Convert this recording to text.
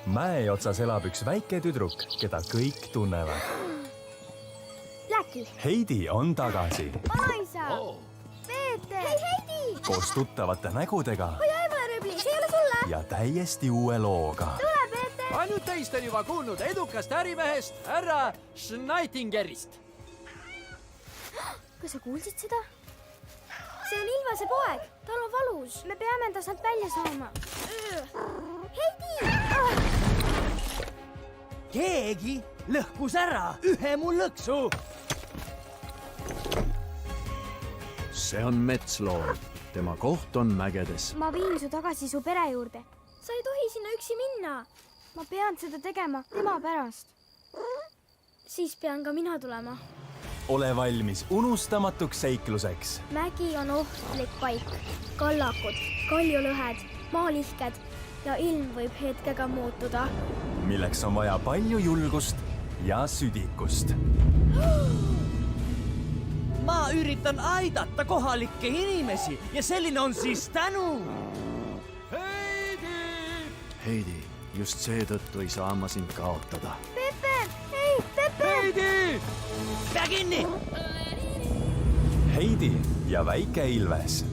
mäe otsas elab üks väike tüdruk, keda kõik tunnevad. Läki. Heidi on tagasi. Vanaisa. Peeter. Hei Heidi. Koos tuttavate nägudega. Oi Aivarõbli, see ei ole sulle. Ja täiesti uue looga. Tule Peeter. Ainult teist on juba kuulnud edukast ärimehest härra Schneitingerist. Kas sa kuulsid seda? See on Ilvase poeg. Tal on valus. Me peame ta sealt välja saama. Heidi! Keegi lõhkus ära ühe mu lõksu. See on metsloom. Tema koht on mägedes. Ma viin su tagasi su pere juurde. Sa ei tohi sinna üksi minna. Ma pean seda tegema tema pärast. Siis pean ka mina tulema. Ole valmis unustamatuks seikluseks. Mägi on ohtlik paik. Kallakud, kaljulõhed, maalihked ja ilm võib hetkega muutuda. Milleks on vaja palju julgust ja südikust. Ma üritan aidata kohalikke inimesi ja selline on siis tänu. Heidi, just seetõttu ei saa ma sind kaotada. Pepe! Hei, Pepe! Heidi! Pea kinni! Heidi ja väike Ilves.